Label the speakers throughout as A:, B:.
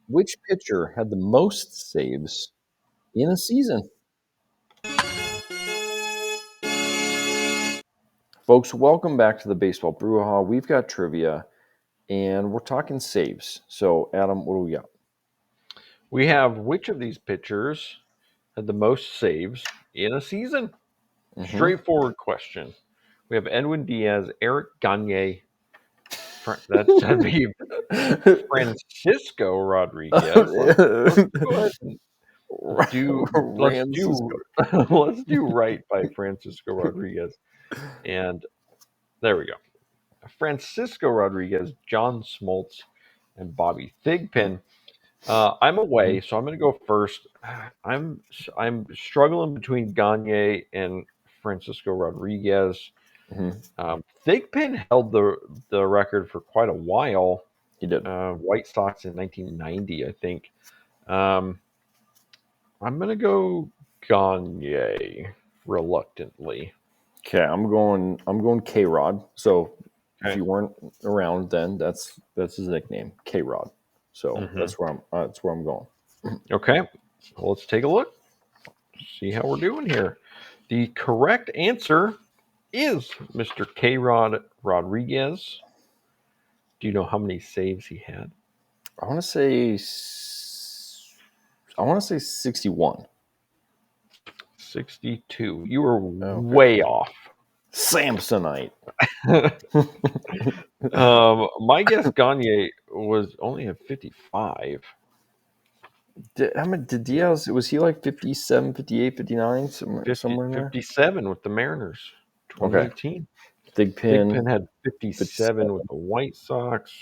A: Which pitcher had the most saves in a season? Folks, welcome back to the Baseball Brewhaha. We've got trivia, and we're talking saves. So, Adam, what do we got?
B: We have which of these pitchers had the most saves in a season? Straightforward question. We have Edwin Diaz, Eric Gagne. That'd be Francisco Rodriguez. Let's go ahead and
A: Francisco.
B: let's do right by Francisco Rodriguez. And there we go. Francisco Rodriguez, John Smoltz, and Bobby Thigpen. I'm away, so I'm going to go first. I'm struggling between Gagne and Francisco Rodriguez. Thigpen held the record for quite a while.
A: He did.
B: White Sox in 1990, I think. I'm going to go Gagne reluctantly.
A: Okay, I'm going K-Rod. So if you weren't around then, that's his nickname, K-Rod. So that's where I'm going.
B: Okay, so let's take a look. See how we're doing here. The correct answer is Mr. K-Rod Rodriguez. Do you know how many saves he had?
A: I want to say 61.
B: 62. You were way off.
A: Samsonite.
B: My guess Gagne was only at 55.
A: Did Diaz, was he like 57, 58, 59, somewhere in there?
B: 57 with the Mariners, 2018.
A: Okay.
B: Thigpen had 57 with the White Sox.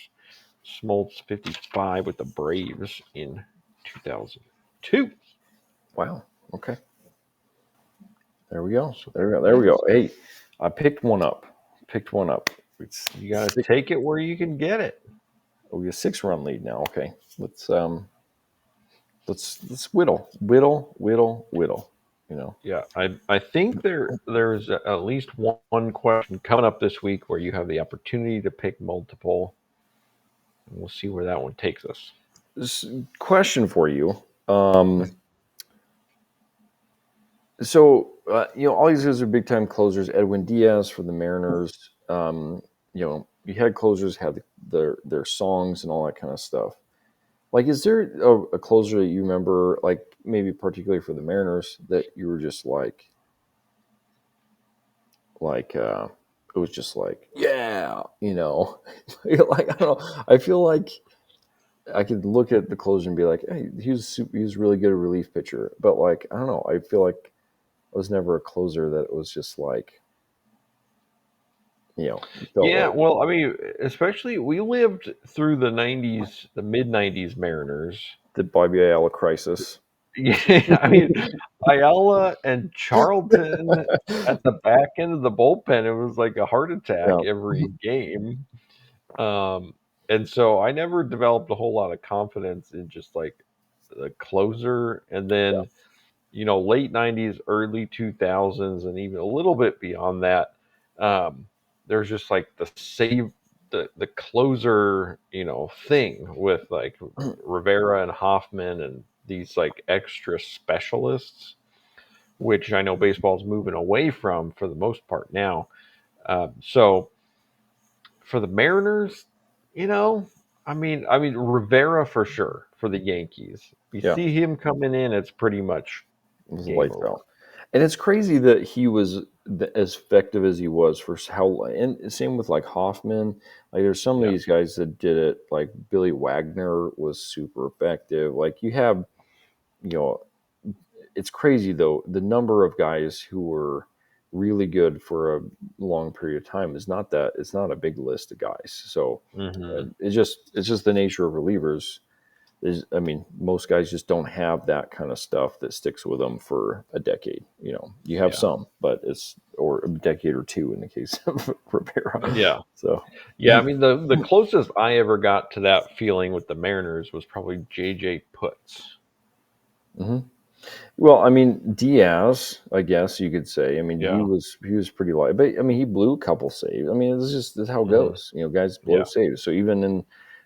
B: Smoltz 55 with the Braves in 2002.
A: Wow. Okay. There we go. There we go. Hey, I picked one up.
B: You got to take it where you can get it.
A: Oh, we have a 6-run lead now. Okay. Let's whittle. You know.
B: Yeah, I think there's at least one question coming up this week where you have the opportunity to pick multiple. And we'll see where that one takes us.
A: Question for you. So all these guys are big time closers. Edwin Diaz for the Mariners. You had closers had their songs and all that kind of stuff. Like, is there a closer that you remember, like maybe particularly for the Mariners, that you were just like it was just like, yeah, like, I don't know. I feel like I could look at the closer and be like, hey, he was really good a relief pitcher, but like, I don't know. I feel like I was never a closer that was just like,
B: Yeah,
A: like,
B: well, I mean, especially we lived through the 90s, the mid-90s Mariners.
A: The Bobby Ayala crisis.
B: Yeah, I mean, Ayala and Charlton at the back end of the bullpen, it was like a heart attack every game. And so I never developed a whole lot of confidence in just like the closer. And then, late 90s, early 2000s, and even a little bit beyond that, there's just like the closer, thing with like Rivera and Hoffman and these like extra specialists, which I know baseball's moving away from for the most part now. So for the Mariners, I mean Rivera for sure for the Yankees. You see him coming in, it's pretty much
A: lights out. And it's crazy that he was as effective as he was for how, and same with like Hoffman. Like there's some of these guys that did it. Like Billy Wagner was super effective. Like you have, it's crazy though. The number of guys who were really good for a long period of time it's not a big list of guys. So it's just the nature of relievers. I mean, most guys just don't have that kind of stuff that sticks with them for a decade. You have some, but or a decade or two in the case of Rivera.
B: Yeah.
A: So,
B: yeah, I mean, the closest I ever got to that feeling with the Mariners was probably J.J. Putz.
A: Mm-hmm. Well, I mean, Diaz, I guess you could say. I mean, he was pretty light, but I mean, he blew a couple saves. I mean, this is how it goes. Guys blow saves. So even in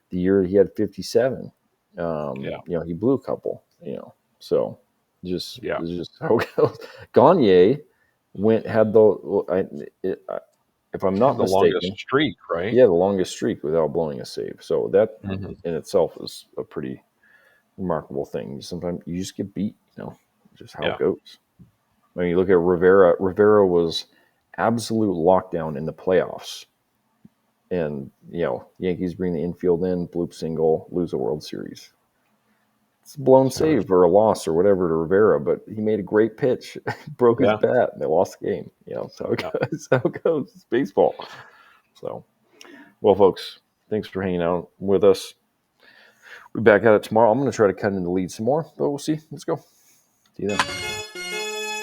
A: the year he had 57, He blew a couple. So it's
B: Yeah.
A: just how it goes. Gagne had if I'm not
B: The longest
A: mistaken,
B: streak, right?
A: the longest streak without blowing a save. So that
B: Mm-hmm.
A: in itself is a pretty remarkable thing. Sometimes you just get beat, just how it goes. I mean, you look at Rivera. Rivera was absolute lockdown in the playoffs. And, Yankees bring the infield in, bloop single, lose a World Series. It's a blown save or a loss or whatever to Rivera, but he made a great pitch, broke his bat, and they lost the game. That's how it goes. How it goes. It's baseball. So, well, folks, thanks for hanging out with us. We'll be back at it tomorrow. I'm going to try to cut into the lead some more, but we'll see. Let's go. See you then.